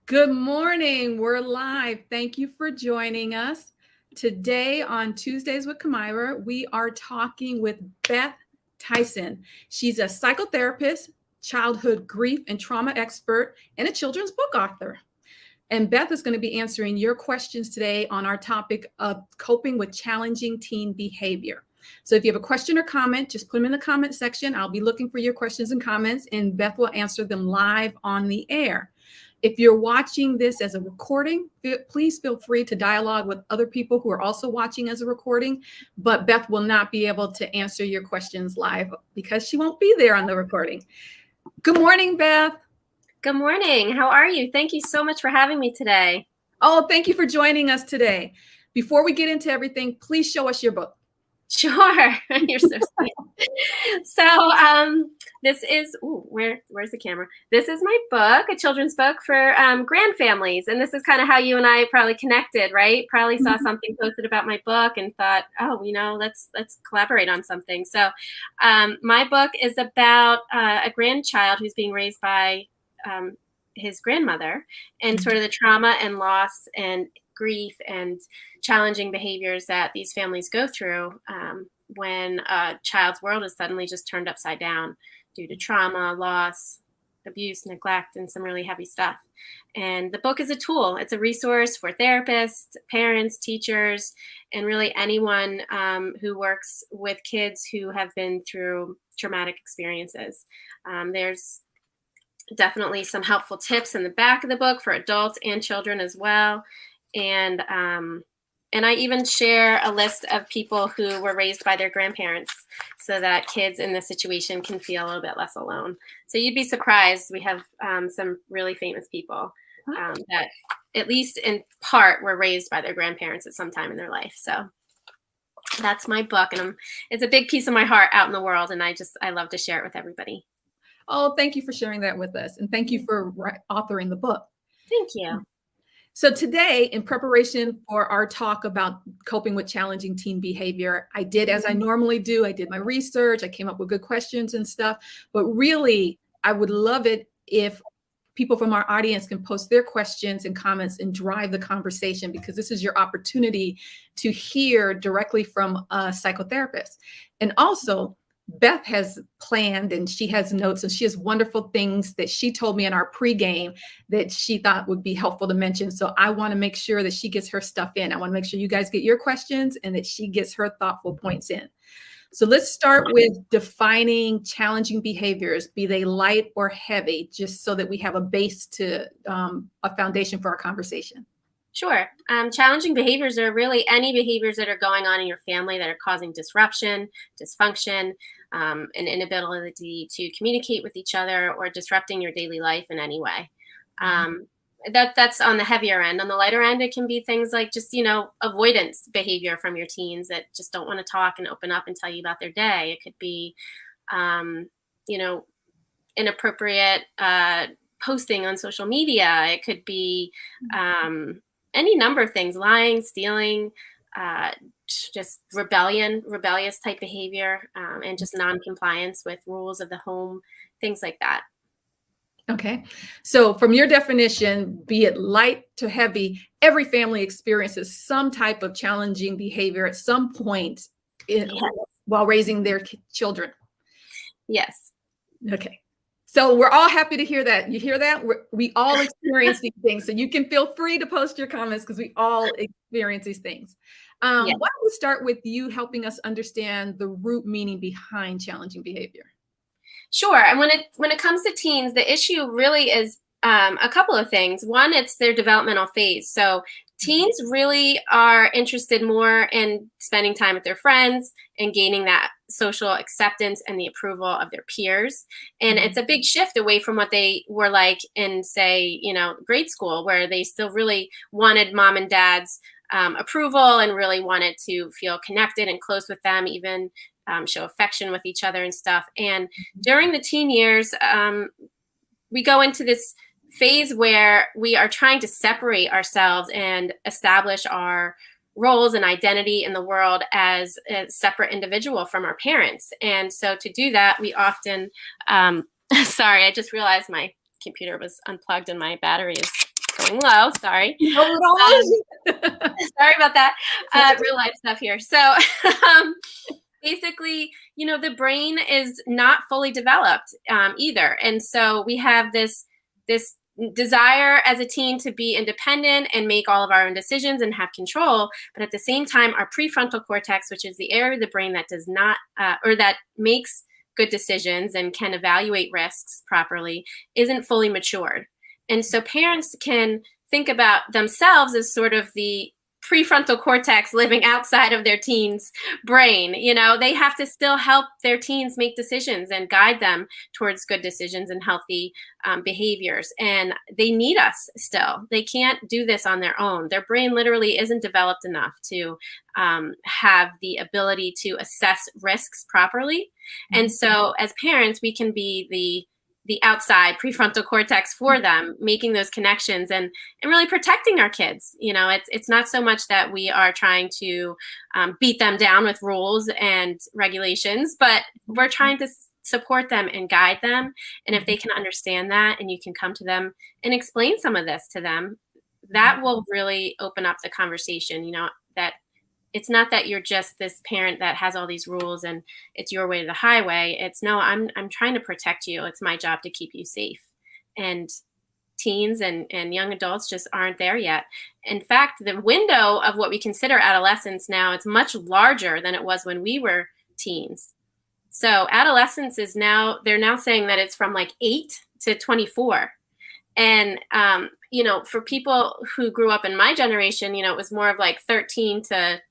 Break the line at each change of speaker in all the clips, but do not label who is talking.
Good morning. We're live. Thank you for joining us. Today on Tuesdays with Kamira, we are talking with Beth Tyson. She's a psychotherapist, childhood grief and trauma expert, and a children's book author. And Beth is going to be answering your questions today on our topic of coping with challenging teen behavior. So if you have a question or comment, just put them in the comment section. I'll be looking for your questions and comments, and Beth will answer them live on the air. If you're watching this as a recording, please feel free to dialogue with other people who are also watching as a recording, but Beth will not be able to answer your questions live because she won't be there on the recording. Good morning, Beth.
Good morning. How are you? Thank you so much for having me today.
Oh, thank you for joining us today. Before we get into everything, please show us your book.
Sure. You're so sweet. So this is, where's the camera? This is my book, a children's book for grand families. And this is kind of how you and I probably connected, right? Probably saw something posted about my book and thought, oh, let's collaborate on something. So my book is about a grandchild who's being raised by his grandmother and sort of the trauma and loss and grief and challenging behaviors that these families go through when a child's world is suddenly just turned upside down due to trauma, loss, abuse, neglect, and some really heavy stuff. And the book is a tool. It's a resource for therapists, parents, teachers, and really anyone who works with kids who have been through traumatic experiences. There's definitely some helpful tips in the back of the book for adults and children as well. And I even share a list of people who were raised by their grandparents so that kids in this situation can feel a little bit less alone. So you'd be surprised. We have some really famous people that at least in part were raised by their grandparents at some time in their life. So that's my book. And it's a big piece of my heart out in the world. And I love to share it with everybody.
Oh, thank you for sharing that with us. And thank you for authoring the book.
Thank you.
So today, in preparation for our talk about coping with challenging teen behavior, I did, as I normally do, I did my research, I came up with good questions and stuff, but really, I would love it if people from our audience can post their questions and comments and drive the conversation, because this is your opportunity to hear directly from a psychotherapist. And also, Beth has planned and she has notes and she has wonderful things that she told me in our pregame that she thought would be helpful to mention. So I want to make sure that she gets her stuff in. I want to make sure you guys get your questions and that she gets her thoughtful points in. So let's start with defining challenging behaviors, be they light or heavy, just so that we have a base to a foundation for our conversation.
Sure. Challenging behaviors are really any behaviors that are going on in your family that are causing disruption, dysfunction, an inability to communicate with each other or disrupting your daily life in any way. That's on the heavier end. On the lighter end, it can be things like just, avoidance behavior from your teens that just don't want to talk and open up and tell you about their day. It could be, inappropriate posting on social media. It could be any number of things, lying, stealing, just rebellious type behavior, and just non-compliance with rules of the home, things like that.
Okay. So from your definition, be it light to heavy, every family experiences some type of challenging behavior at some point while raising their children.
Yes.
Okay. So we're all happy to hear that. You hear that? We all experience these things. So you can feel free to post your comments because we all experience these things. Why don't we start with you helping us understand the root meaning behind challenging behavior?
Sure. And when it comes to teens, the issue really is a couple of things. One, it's their developmental phase. So teens really are interested more in spending time with their friends and gaining that social acceptance and the approval of their peers. And it's a big shift away from what they were like in, say, grade school, where they still really wanted mom and dad's approval and really wanted to feel connected and close with them, even show affection with each other and stuff. And during the teen years, we go into this phase where we are trying to separate ourselves and establish our roles and identity in the world as a separate individual from our parents. And so to do that, we often, sorry, I just realized my computer was unplugged and my battery is going low. Sorry.
No, it all
Sorry about that. Real life stuff here. So basically, the brain is not fully developed either. And so we have this desire as a teen to be independent and make all of our own decisions and have control. But at the same time, our prefrontal cortex, which is the area of the brain that does not, or that makes good decisions and can evaluate risks properly, isn't fully matured. And so parents can think about themselves as sort of the prefrontal cortex living outside of their teens' brain. They have to still help their teens make decisions and guide them towards good decisions and healthy behaviors. And they need us still. They can't do this on their own. Their brain literally isn't developed enough to have the ability to assess risks properly. And so as parents, we can be the outside prefrontal cortex for them, making those connections and really protecting our kids. It's not so much that we are trying to beat them down with rules and regulations, but we're trying to support them and guide them. And if they can understand that and you can come to them and explain some of this to them, that will really open up the conversation, that it's not that you're just this parent that has all these rules and it's your way to the highway. It's no, I'm trying to protect you. It's my job to keep you safe. And teens and young adults just aren't there yet. In fact, the window of what we consider adolescence now, it's much larger than it was when we were teens. So adolescence is they're now saying that it's from like 8 to 24. And, for people who grew up in my generation, it was more of like 13 to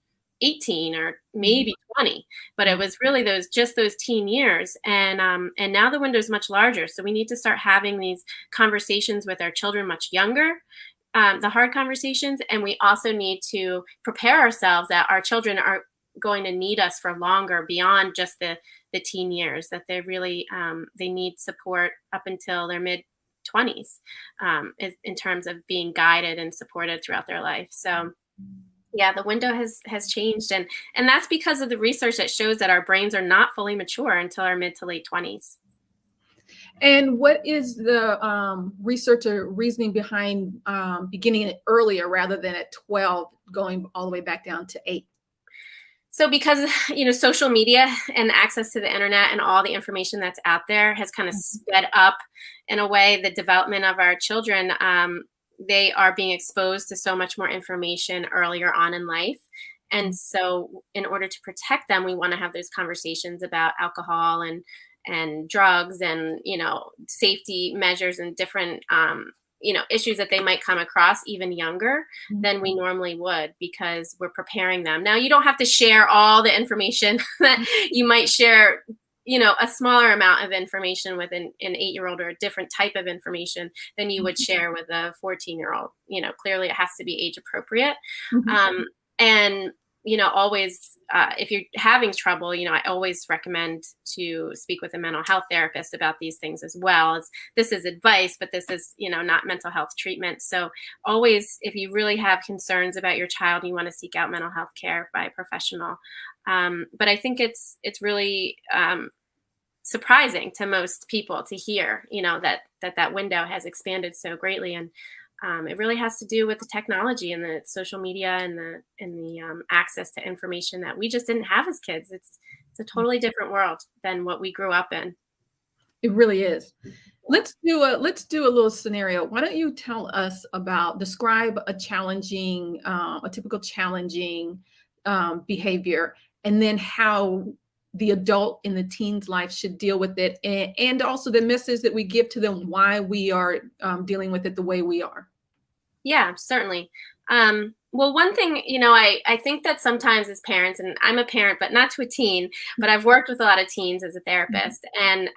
18 or maybe 20, but it was really those teen years. And now the window is much larger. So we need to start having these conversations with our children much younger, the hard conversations. And we also need to prepare ourselves that our children are going to need us for longer beyond just the teen years, that they really, they need support up until their mid 20s in terms of being guided and supported throughout their life. So yeah, the window has changed. And that's because of the research that shows that our brains are not fully mature until our mid to late 20s.
And what is the research or reasoning behind beginning it earlier rather than at 12, going all the way back down to 8?
So because, social media and access to the internet and all the information that's out there has kind of sped up, in a way, the development of our children. They are being exposed to so much more information earlier on in life. And so in order to protect them, we want to have those conversations about alcohol and drugs and, safety measures and different, issues that they might come across even younger than we normally would, because we're preparing them. Now, you don't have to share all the information that you might share, a smaller amount of information with an 8-year-old or a different type of information than you would share with a 14-year-old. Clearly it has to be age appropriate. And, always, if you're having trouble, I always recommend to speak with a mental health therapist about these things as well. This is advice, but this is, not mental health treatment. So always, if you really have concerns about your child, you want to seek out mental health care by a professional. But I think it's really surprising to most people to hear, that window has expanded so greatly. And it really has to do with the technology and the social media and the access to information that we just didn't have as kids. It's a totally different world than what we grew up in.
It really is. Let's do a little scenario. Why don't you describe a typical challenging behavior, and then how the adult in the teen's life should deal with it, and also the message that we give to them why we are dealing with it the way we are.
Yeah, certainly. Well, one thing, I think that sometimes as parents, and I'm a parent, but not to a teen, but I've worked with a lot of teens as a therapist. And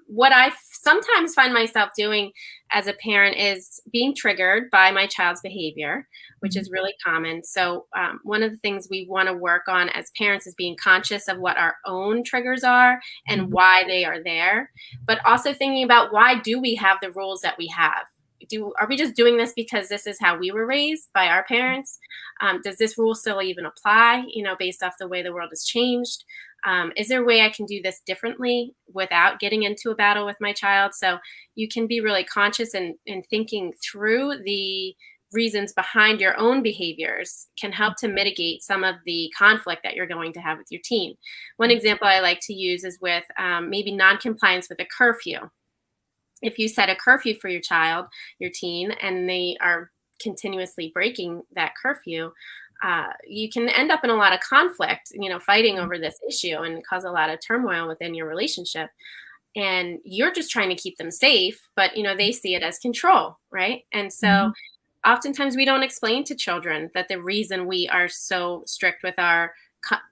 what I sometimes find myself doing as a parent is being triggered by my child's behavior, which is really common. So one of the things we want to work on as parents is being conscious of what our own triggers are and why they are there, but also thinking about, why do we have the rules that we have? Are we just doing this because this is how we were raised by our parents? Does this rule still even apply, based off the way the world has changed? Is there a way I can do this differently without getting into a battle with my child? So you can be really conscious and thinking through the reasons behind your own behaviors can help to mitigate some of the conflict that you're going to have with your teen. One example I like to use is with maybe non-compliance with a curfew. If you set a curfew for your child, your teen, and they are continuously breaking that curfew, you can end up in a lot of conflict, fighting over this issue and cause a lot of turmoil within your relationship. And you're just trying to keep them safe, but they see it as control, right? And so oftentimes we don't explain to children that the reason we are so strict with our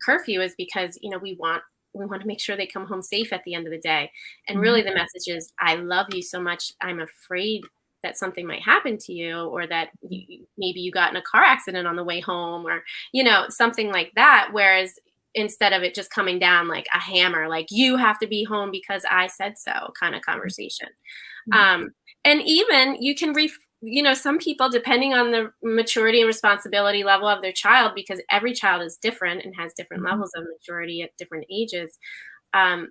curfew is because we want to make sure they come home safe at the end of the day. And really the message is, I love you so much, I'm afraid that something might happen to you, or that maybe you got in a car accident on the way home, or something like that. Whereas instead of it just coming down like a hammer, like you have to be home because I said so kind of conversation. And even you can some people, depending on the maturity and responsibility level of their child, because every child is different and has different levels of maturity at different ages.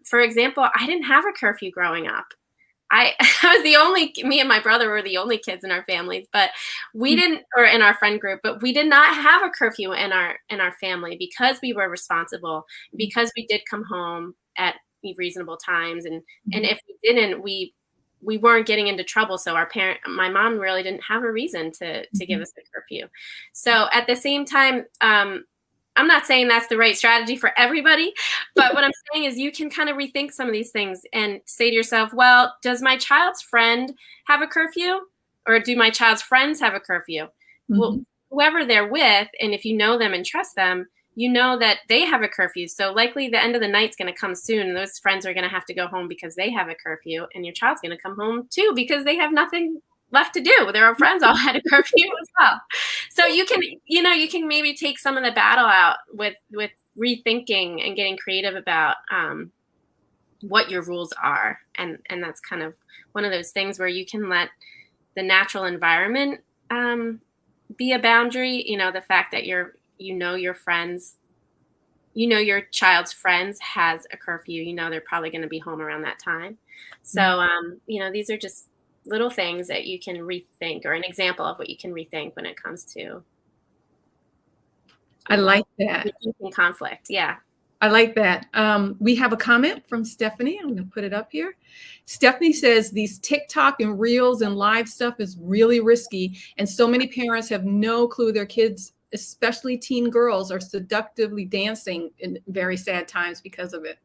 For example, I didn't have a curfew growing up. I was me and my brother were the only kids in our families, but we didn't, or in our friend group, but we did not have a curfew in our family, because we were responsible, because we did come home at reasonable times. And if we didn't, we weren't getting into trouble. So my mom really didn't have a reason to give us a curfew. So at the same time, I'm not saying that's the right strategy for everybody, but what I'm saying is you can kind of rethink some of these things and say to yourself, well, does my child's friend have a curfew, or do my child's friends have a curfew? Well, whoever they're with, and if you know them and trust them, you know that they have a curfew. So likely the end of the night's going to come soon, and those friends are going to have to go home because they have a curfew, and your child's going to come home too because they have nothing left to do. Their friends all had a curfew as well. So you can maybe take some of the battle out with rethinking and getting creative about what your rules are. And that's kind of one of those things where you can let the natural environment be a boundary. The fact that your friends, your child's friends has a curfew, they're probably going to be home around that time. So, these are just little things that you can rethink, or an example of what you can rethink when it comes to
I like that.
Conflict. Yeah.
I like that. We have a comment from Stephanie. I'm going to put it up here. Stephanie says these TikTok and Reels and live stuff is really risky, and so many parents have no clue their kids, especially teen girls, are seductively dancing in very sad times because of it.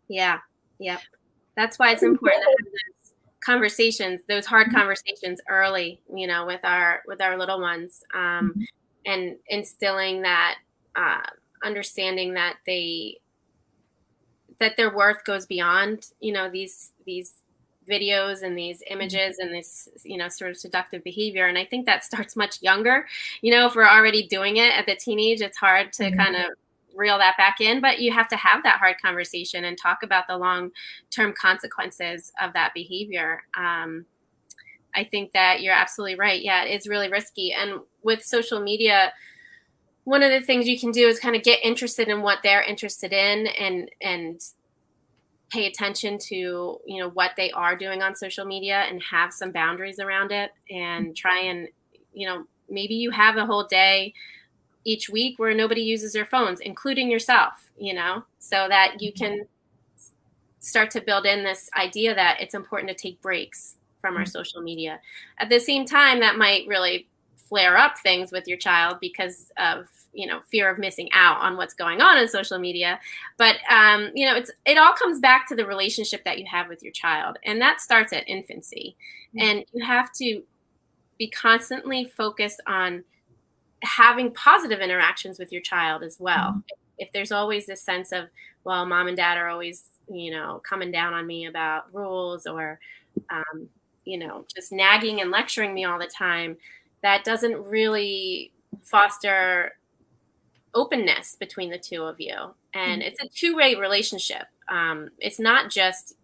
Yeah. Yep. That's why it's important to have those conversations, those hard conversations early, with our little ones, and instilling that understanding that their worth goes beyond, these videos and these images and this, sort of seductive behavior. And I think that starts much younger. If we're already doing it at the teenage, it's hard to kind of reel that back in, but you have to have that hard conversation and talk about the long-term consequences of that behavior. I think that you're absolutely right. Yeah, it's really risky. And with social media, one of the things you can do is kind of get interested in what they're interested in, and pay attention to, what they are doing on social media, and have some boundaries around it, and try and, maybe you have a whole day each week where nobody uses their phones, including yourself, so that you can start to build in this idea that it's important to take breaks from our social media. At the same time, that might really flare up things with your child because of, fear of missing out on what's going on in social media. But, it all comes back to the relationship that you have with your child. And that starts at infancy. And you have to be constantly focused on having positive interactions with your child as well. If there's always this sense of, well, mom and dad are always, coming down on me about rules, or, just nagging and lecturing me all the time, that doesn't really foster openness between the two of you. And it's a two-way relationship. It's not just,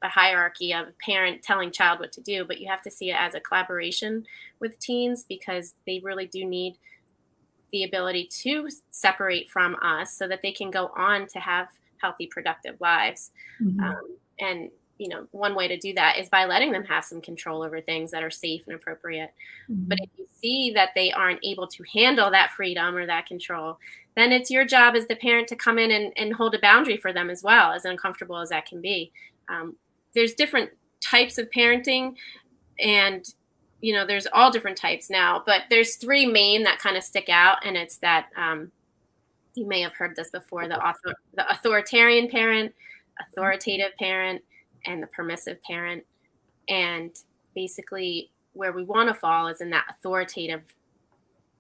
a hierarchy of parent telling child what to do, but you have to see it as a collaboration with teens, because they really do need the ability to separate from us so that they can go on to have healthy, productive lives. And one way to do that is by letting them have some control over things that are safe and appropriate. But if you see that they aren't able to handle that freedom or that control, then it's your job as the parent to come in and hold a boundary for them as well, as uncomfortable as that can be. There's different types of parenting, and there's all different types now, but there's three main that kind of stick out, and it's that you may have heard this before: the authoritarian parent, authoritative parent, and the permissive parent. And basically where we want to fall is in that authoritative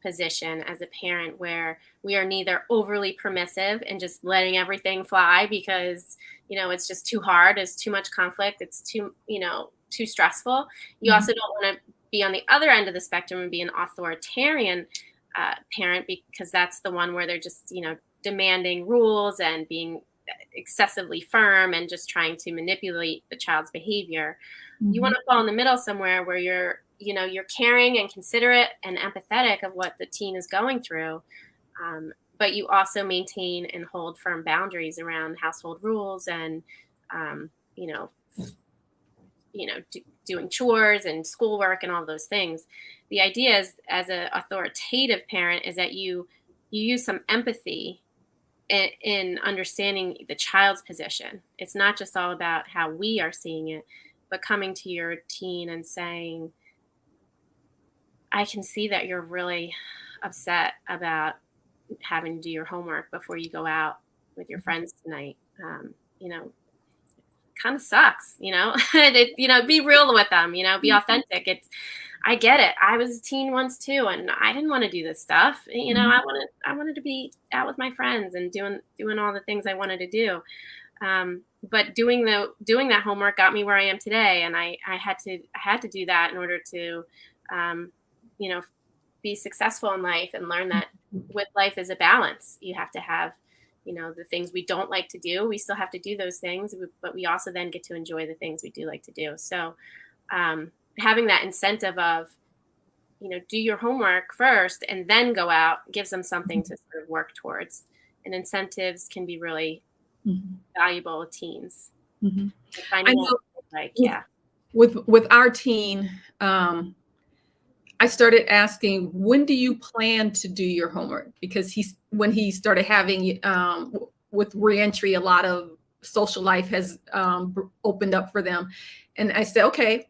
position as a parent, where we are neither overly permissive and just letting everything fly because it's just too hard, it's too much conflict, it's too stressful. You also don't want to be on the other end of the spectrum and be an authoritarian parent, because that's the one where they're just demanding rules and being excessively firm and just trying to manipulate the child's behavior. You want to fall in the middle somewhere where you're caring and considerate and empathetic of what the teen is going through, but you also maintain and hold firm boundaries around household rules and doing chores and schoolwork and all those things. The idea is, as an authoritative parent, is that you use some empathy in understanding the child's position. It's not just all about how we are seeing it, but coming to your teen and saying, I can see that you're really upset about having to do your homework before you go out with your friends tonight. Kind of sucks, and be real with them, be authentic. I get it. I was a teen once too, and I didn't want to do this stuff. I wanted to be out with my friends and doing all the things I wanted to do. But doing that homework got me where I am today, and I had to do that in order to, be successful in life and learn that with life is a balance. You have to have, the things we don't like to do, we still have to do those things, but we also then get to enjoy the things we do like to do. So, having that incentive of, do your homework first and then go out gives them something to sort of work towards. And incentives can be really valuable with teens.
I know, with our teen, I started asking, when do you plan to do your homework? Because when he started having, with reentry, a lot of social life has opened up for them. And I said, okay,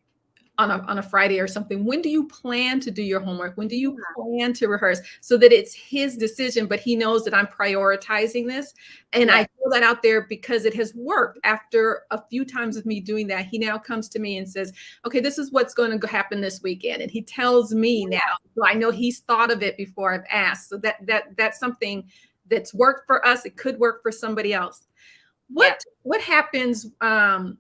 on a Friday or something, when do you plan to do your homework? When do you plan to rehearse? So that it's his decision, but he knows that I'm prioritizing this. And I throw that out there because it has worked. After a few times of me doing that, he now comes to me and says, okay, this is what's going to happen this weekend. And he tells me now, so I know he's thought of it before I've asked. So that's something that's worked for us. It could work for somebody else. What happens?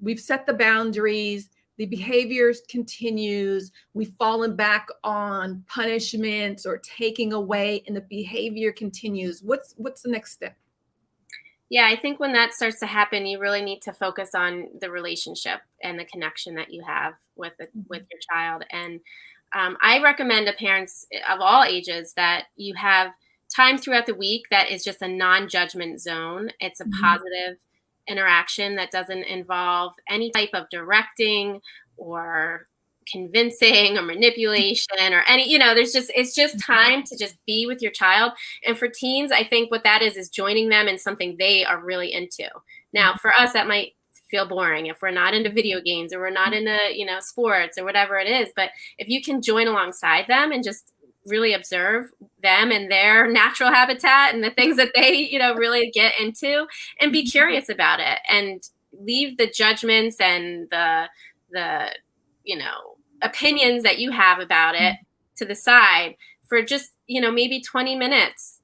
We've set the boundaries. The behavior continues. We've fallen back on punishments or taking away, and the behavior continues. What's the next step?
Yeah, I think when that starts to happen, you really need to focus on the relationship and the connection that you have with your child. And I recommend to parents of all ages that you have time throughout the week that is just a non-judgment zone. It's a positive interaction that doesn't involve any type of directing or convincing or manipulation or any, it's just time to just be with your child. And for teens, I think what that is joining them in something they are really into. Now, for us, that might feel boring if we're not into video games or we're not into, sports or whatever it is. But if you can join alongside them and just really observe them and their natural habitat and the things that they, really get into, and be curious about it, and leave the judgments and the opinions that you have about it to the side for just, maybe 20 minutes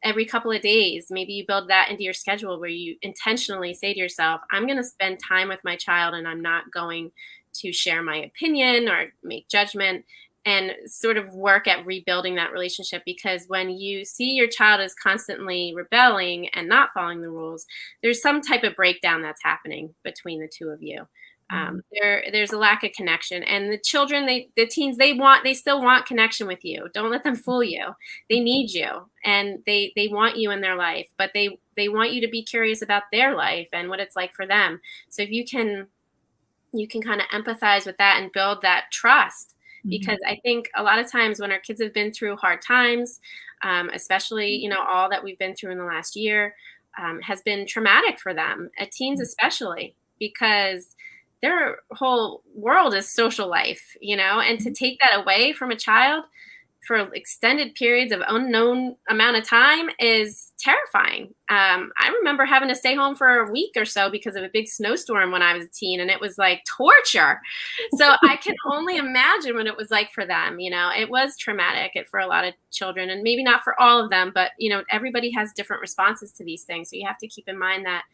every couple of days. Maybe you build that into your schedule where you intentionally say to yourself, I'm going to spend time with my child and I'm not going to share my opinion or make judgment, and sort of work at rebuilding that relationship. Because when you see your child is constantly rebelling and not following the rules, there's some type of breakdown that's happening between the two of you. There's a lack of connection, and the children, the teens, they still want connection with you. Don't let them fool you. They need you, and they want you in their life, but they want you to be curious about their life and what it's like for them. So if you can kind of empathize with that and build that trust, because I think a lot of times when our kids have been through hard times, especially, all that we've been through in the last year, has been traumatic for them, teens especially, because their whole world is social life, and to take that away from a child for extended periods of unknown amount of time is terrifying. I remember having to stay home for a week or so because of a big snowstorm when I was a teen, and it was like torture. So I can only imagine what it was like for them. It was traumatic for a lot of children, and maybe not for all of them, but everybody has different responses to these things. So you have to keep in mind that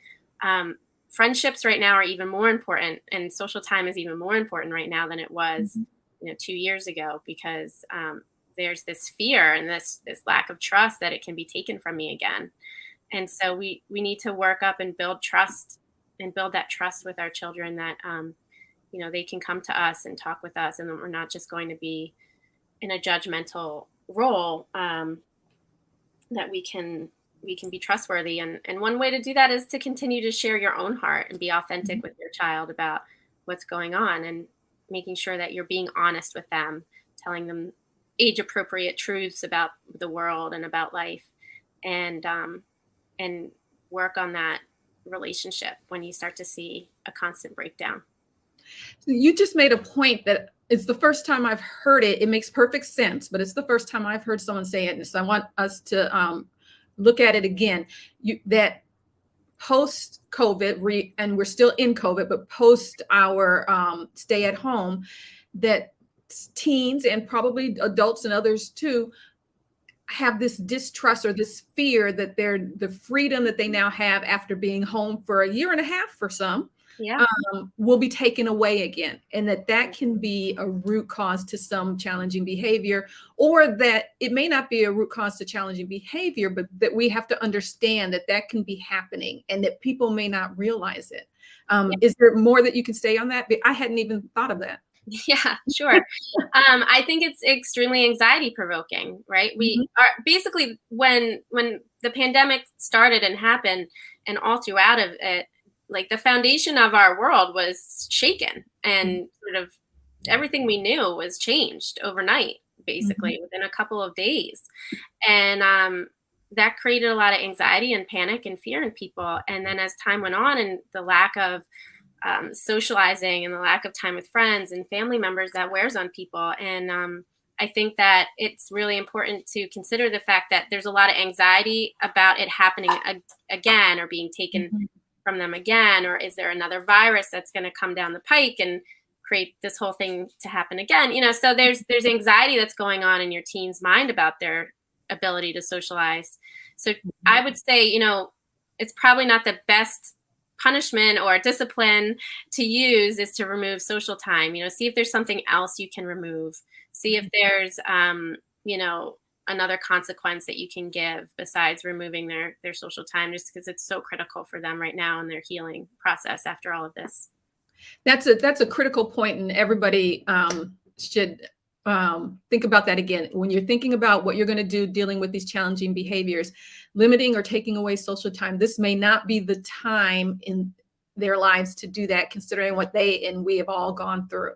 friendships right now are even more important, and social time is even more important right now than it was 2 years ago, because there's this fear and this lack of trust that it can be taken from me again. And so we need to work up and build trust, and build that trust with our children that they can come to us and talk with us, and we're not just going to be in a judgmental role, that we can be trustworthy. And one way to do that is to continue to share your own heart and be authentic with your child about what's going on, and making sure that you're being honest with them, telling them age appropriate truths about the world and about life, and work on that relationship when you start to see a constant breakdown.
You just made a point that it's the first time I've heard it. It makes perfect sense, but it's the first time I've heard someone say it. And so I want us to look at it again. That post COVID, and we're still in COVID, but post our stay at home, that teens and probably adults and others too have this distrust or this fear that the freedom that they now have after being home for a year and a half for some will be taken away again, and that can be a root cause to some challenging behavior, or that it may not be a root cause to challenging behavior, but that we have to understand that can be happening and that people may not realize it. Is there more that you can say on that? I hadn't even thought of that.
Yeah, sure. I think it's extremely anxiety provoking, right? We are basically, when the pandemic started and happened, and all throughout of it, like the foundation of our world was shaken, and sort of everything we knew was changed overnight, basically within a couple of days. And that created a lot of anxiety and panic and fear in people. And then as time went on, and the lack of socializing and the lack of time with friends and family members, that wears on people. And I think that it's really important to consider the fact that there's a lot of anxiety about it happening again, or being taken from them again, or is there another virus that's going to come down the pike and create this whole thing to happen again? So there's anxiety that's going on in your teen's mind about their ability to socialize. So I would say, it's probably not the best punishment or discipline to use is to remove social time. See if there's something else you can remove. See if there's another consequence that you can give besides removing their social time, just because it's so critical for them right now in their healing process after all of this.
That's a critical point, and everybody should think about that again. When you're thinking about what you're going to do dealing with these challenging behaviors, limiting or taking away social time, this may not be the time in their lives to do that, considering what they and we have all gone through.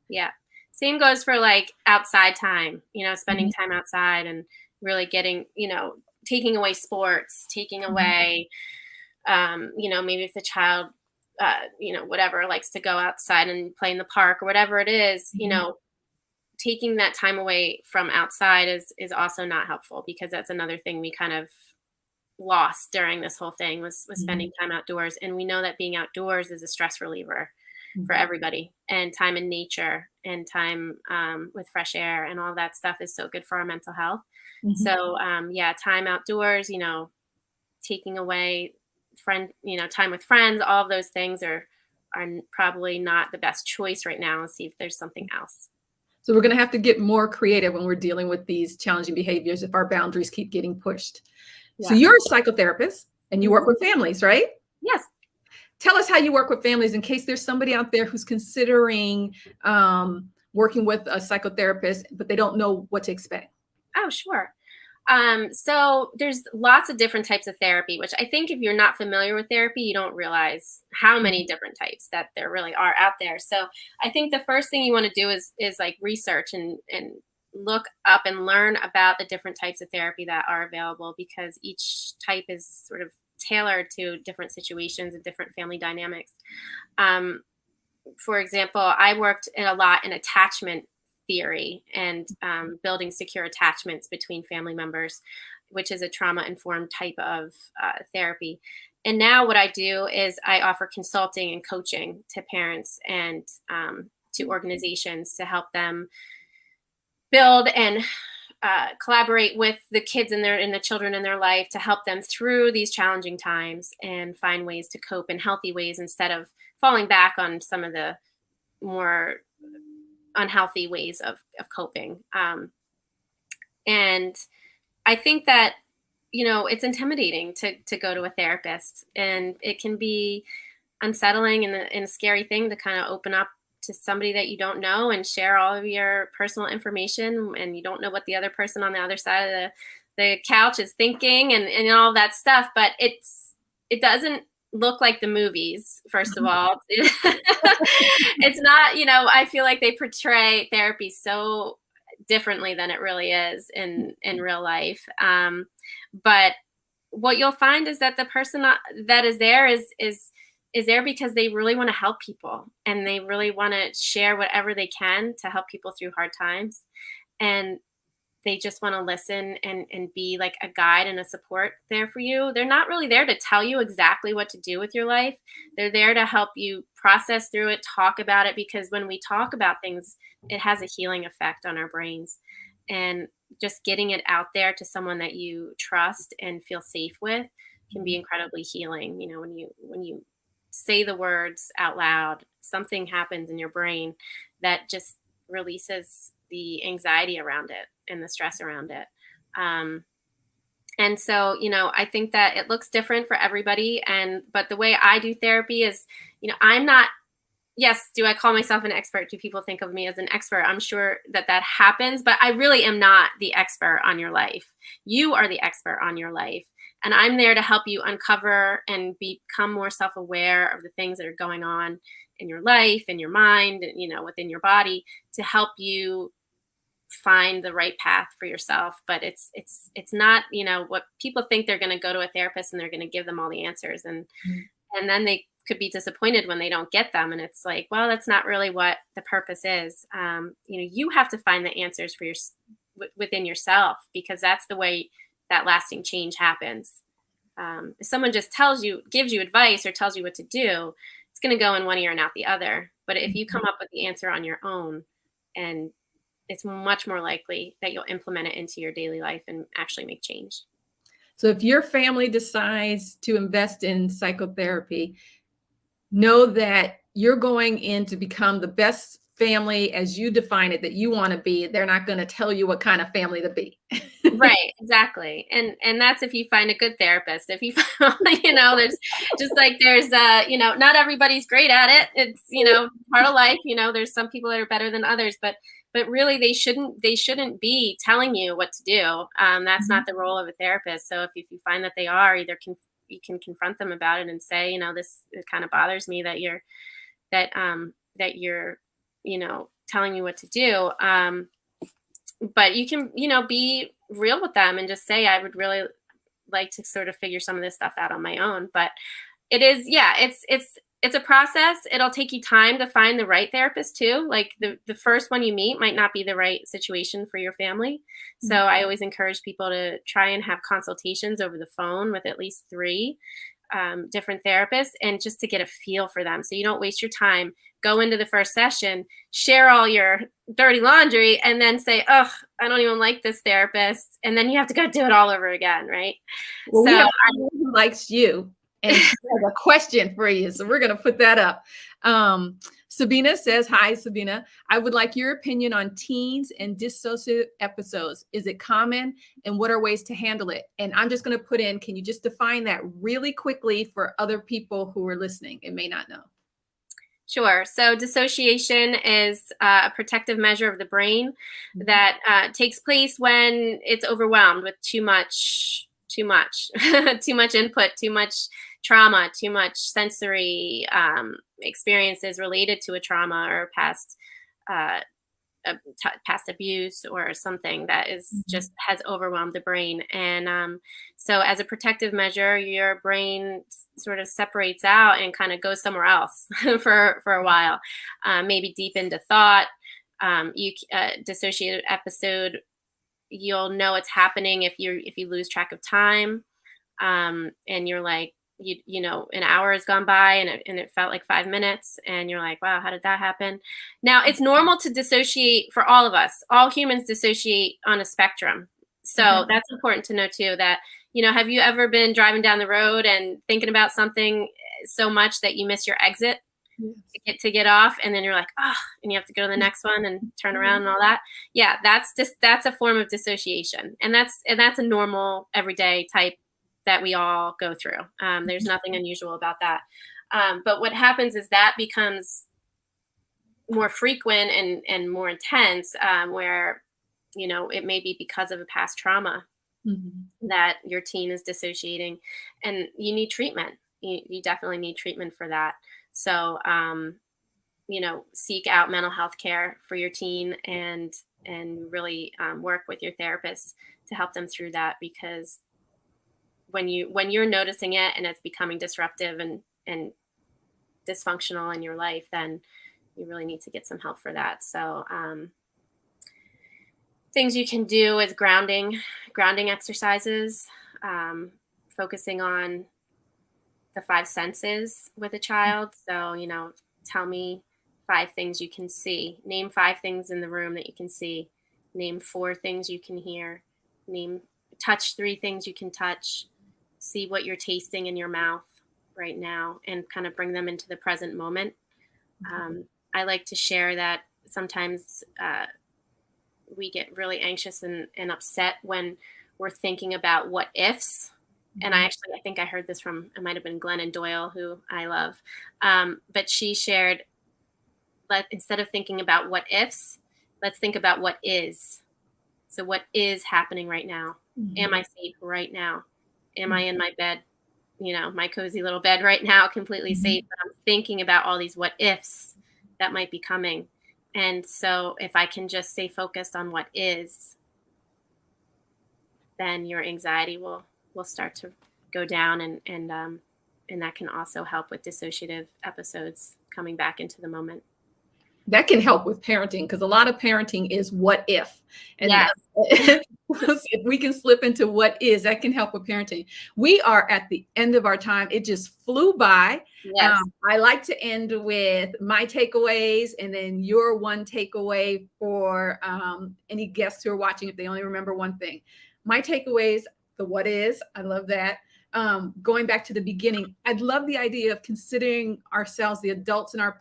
Yeah. Same goes for like outside time, spending time outside, and really getting, taking away sports, taking away, maybe if the child, whatever, likes to go outside and play in the park or whatever it is, taking that time away from outside is also not helpful, because that's another thing we kind of lost during this whole thing was spending time outdoors. And we know that being outdoors is a stress reliever for everybody, and time in nature and time with fresh air and all that stuff is so good for our mental health. So time outdoors, taking away time with friends, all of those things are probably not the best choice right now. Let's see if there's something else.
So we're going to have to get more creative when we're dealing with these challenging behaviors if our boundaries keep getting pushed. Yeah. So you're a psychotherapist and you work with families, right?
Yes.
tell us how you work with families in case there's somebody out there who's considering working with a psychotherapist, but they don't know what to expect.
Oh, sure. So there's lots of different types of therapy, which I think if you're not familiar with therapy, you don't realize how many different types that there really are out there. So I think the first thing you want to do is like research and look up and learn about the different types of therapy that are available, because each type is sort of tailored to different situations and different family dynamics. For example, I worked a lot in attachment theory and building secure attachments between family members, which is a trauma-informed type of therapy. And now what I do is I offer consulting and coaching to parents and to organizations to help them build and collaborate with the kids and the children in their life to help them through these challenging times and find ways to cope in healthy ways instead of falling back on some of the more unhealthy ways of coping. And I think that, it's intimidating to go to a therapist, and it can be unsettling and a scary thing to kind of open up to somebody that you don't know and share all of your personal information, and you don't know what the other person on the other side of the couch is thinking and all that stuff. But it doesn't look like the movies, first of all. It's not, I feel like they portray therapy so differently than it really is in real life. But what you'll find is that the person that is there is there because they really want to help people, and they really want to share whatever they can to help people through hard times. And they just want to listen and be like a guide and a support there for you. They're not really there to tell you exactly what to do with your life. They're there to help you process through it, talk about it, because when we talk about things, it has a healing effect on our brains. And just getting it out there to someone that you trust and feel safe with can be incredibly healing. When you say the words out loud, something happens in your brain that just releases the anxiety around it and the stress around it. And so, I think that it looks different for everybody. But the way I do therapy is, I'm not, yes, do I call myself an expert? Do people think of me as an expert? I'm sure that happens, but I really am not the expert on your life. You are the expert on your life. And I'm there to help you uncover and become more self-aware of the things that are going on in your life, in your mind, within your body, to help you find the right path for yourself. But it's not, what people think. They're going to go to a therapist and they're going to give them all the answers. And then they could be disappointed when they don't get them. And it's like, well, that's not really what the purpose is. You have to find the answers for within yourself, because that's the way that lasting change happens. If someone just gives you advice or tells you what to do, it's going to go in one ear and out the other. But if you come up with the answer on your own, and it's much more likely that you'll implement it into your daily life and actually make change.
So if your family decides to invest in psychotherapy, know that you're going in to become the best family as you define it, that you want to be. They're not going to tell you what kind of family to be.
Right, exactly. And that's if you find a good therapist. If you there's just like not everybody's great at it. It's part of life. There's some people that are better than others, but really they shouldn't be telling you what to do. That's not the role of a therapist. So if you find that they are, either you can confront them about it and say, this, it kind of bothers me that you're telling me what to do. But you can, be real with them and just say, I would really like to sort of figure some of this stuff out on my own. But it is, it's a process. It'll take you time to find the right therapist too. Like the first one you meet might not be the right situation for your family. So I always encourage people to try and have consultations over the phone with at least 3 different therapists, and just to get a feel for them. So you don't waste your time. Go into the first session, share all your dirty laundry, and then say, oh, I don't even like this therapist. And then you have to go do it all over again, right?
Well, so who likes you and she has a question for you. So we're going to put that up. Sabina says, hi, Sabina. I would like your opinion on teens and dissociative episodes. Is it common and what are ways to handle it? And I'm just going to put in, can you just define that really quickly for other people who are listening and may not know?
Sure. So dissociation is a protective measure of the brain that takes place when it's overwhelmed with too much, too much input, too much trauma, too much sensory experiences related to a trauma or uh, past abuse or something that is just has overwhelmed the brain. And so as a protective measure, your brain sort of separates out and kind of goes somewhere else for a while, maybe deep into thought. Dissociative episode, you'll know it's happening if you lose track of time, and you're like, you know, an hour has gone by and it felt like 5 minutes and you're like, wow, how did that happen? Now it's normal to dissociate for all of us. All humans dissociate on a spectrum. So that's important to know too, that, you know, have you ever been driving down the road and thinking about something so much that you miss your exit to get off, and then you're like, oh, and you have to go to the next one and turn around and all that. Yeah, that's a form of dissociation. And that's a normal everyday type that we all go through. There's nothing unusual about that. But what happens is that becomes more frequent and more intense, where, you know, it may be because of a past trauma that your teen is dissociating, and you need treatment. You definitely need treatment for that. So, you know, seek out mental health care for your teen and really work with your therapist to help them through that, because when you're noticing it and it's becoming disruptive and dysfunctional in your life, then you really need to get some help for that. So things you can do is grounding exercises, focusing on the 5 senses with a child. So, you know, tell me 5 things you can see. Name 5 things in the room that you can see. Name 4 things you can hear. Touch 3 things you can touch. See what you're tasting in your mouth right now and kind of bring them into the present moment. I like to share that sometimes we get really anxious and upset when we're thinking about what ifs. And I think I heard this from, it might have been Glennon Doyle, who I love. But she shared, instead of thinking about what ifs, let's think about what is. So what is happening right now? Am I safe right now? Am I in my bed, you know, my cozy little bed right now, completely safe? But I'm thinking about all these what ifs that might be coming. And so if I can just stay focused on what is, then your anxiety will start to go down, and that can also help with dissociative episodes coming back into the moment.
That can help with parenting, because a lot of parenting is what if. And if we can slip into what is, that can help with parenting. We are at the end of our time. It just flew by.
Yes.
I like to end with my takeaways and then your one takeaway for any guests who are watching, if they only remember one thing. My takeaways, the what is, I love that. Going back to the beginning, I'd love the idea of considering ourselves, the adults in our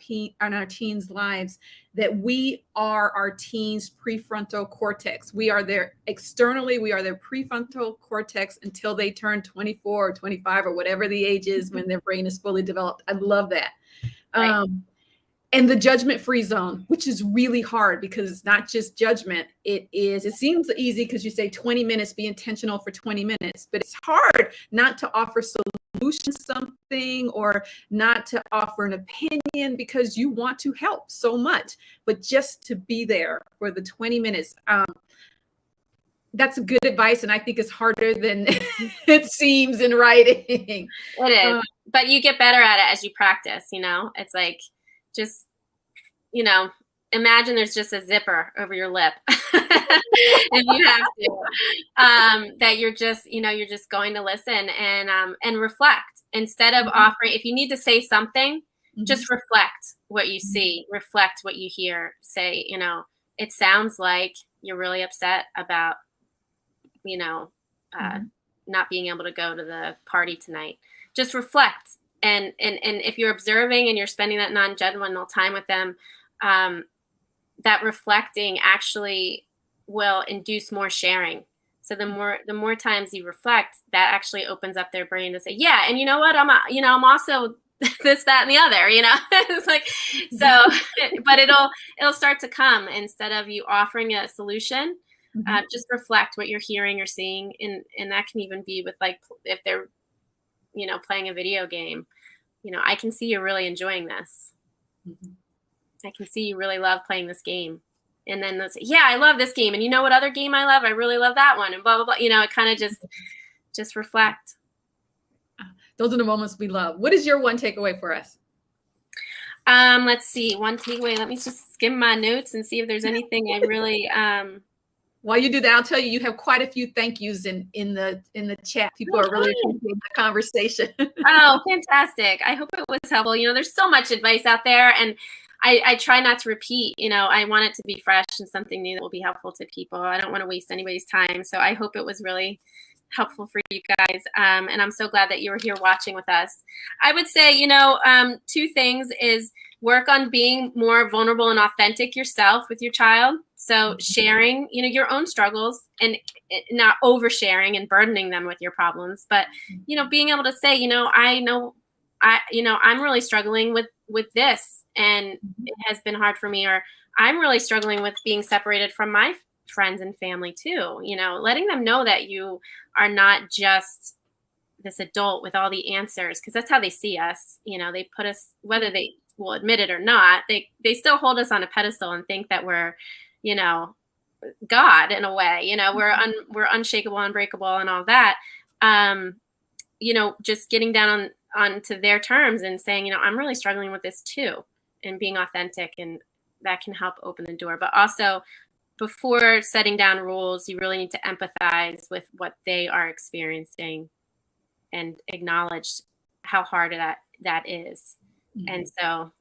teens' lives, that we are our teens' prefrontal cortex. We are their externally, we are their prefrontal cortex until they turn 24 or 25 or whatever the age is when their brain is fully developed. I love that. Right. And the judgment-free zone, which is really hard because it's not just judgment. It seems easy because you say 20 minutes, be intentional for 20 minutes, but it's hard not to offer solutions to something or not to offer an opinion because you want to help so much, but just to be there for the 20 minutes. That's good advice, and I think it's harder than it seems in writing.
It is, but you get better at it as you practice, you know? It's like, just, you know, imagine there's just a zipper over your lip if you have to, that you're just going to listen and reflect instead of offering. If you need to say something, just reflect what you see, reflect what you hear. Say, you know, it sounds like you're really upset about, you know, not being able to go to the party tonight. Just reflect And if you're observing and you're spending that non-judgmental time with them, that reflecting actually will induce more sharing. So the more times you reflect, that actually opens up their brain to say, yeah, and you know what, I'm also this, that, and the other, it's like, so, but it'll start to come instead of you offering a solution. Just reflect what you're hearing or seeing. And that can even be with, like, if they're, playing a video game, I can see you're really enjoying this. I can see you really love playing this game. And then they'll say, yeah, I love this game. And you know what other game I love? I really love that one. And blah, blah, blah. It kind of just reflect.
Those are the moments we love. What is your one takeaway for us?
Let's see. One takeaway. Let me just skim my notes and see if there's anything I really.
While you do that, I'll tell you, you have quite a few thank yous in the chat. People are really appreciating the conversation.
Oh, fantastic. I hope it was helpful. There's so much advice out there, and I try not to repeat. I want it to be fresh and something new that will be helpful to people. I don't want to waste anybody's time. So I hope it was really helpful for you guys. And I'm so glad that you were here watching with us. I would say, two things is work on being more vulnerable and authentic yourself with your child. So sharing, your own struggles and not oversharing and burdening them with your problems, but, being able to say, I'm really struggling with this, and it has been hard for me, or I'm really struggling with being separated from my friends and family too. Letting them know that you are not just this adult with all the answers, because that's how they see us. They put us, whether they will admit it or not, they still hold us on a pedestal and think that we're, God in a way. We're unshakable, unbreakable, and all that. Just getting down onto their terms and saying, I'm really struggling with this too, and being authentic, and that can help open the door. But also, before setting down rules, you really need to empathize with what they are experiencing and acknowledge how hard that is. And so,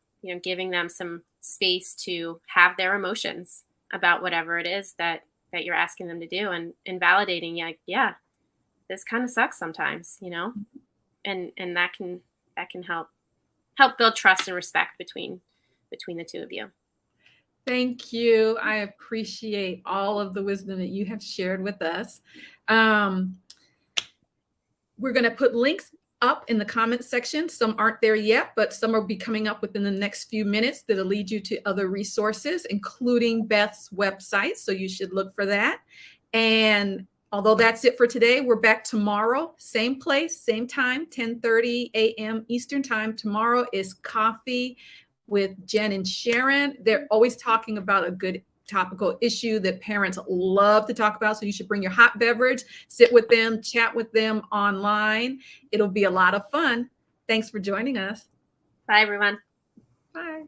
giving them some space to have their emotions about whatever it is that you're asking them to do, and validating, yeah, this kind of sucks sometimes, and that can help build trust and respect between the two of you.
Thank you. I appreciate all of the wisdom that you have shared with us. We're going to put links up in the comments section. Some aren't there yet, but some will be coming up within the next few minutes that'll lead you to other resources, including Beth's website. So you should look for that. And although that's it for today, we're back tomorrow, same place, same time, 10:30 a.m. Eastern time. Tomorrow is Coffee with Jen and Sharon. They're always talking about a good topical issue that parents love to talk about. So you should bring your hot beverage, sit with them, chat with them online. It'll be a lot of fun. Thanks for joining us.
Bye, everyone.
Bye.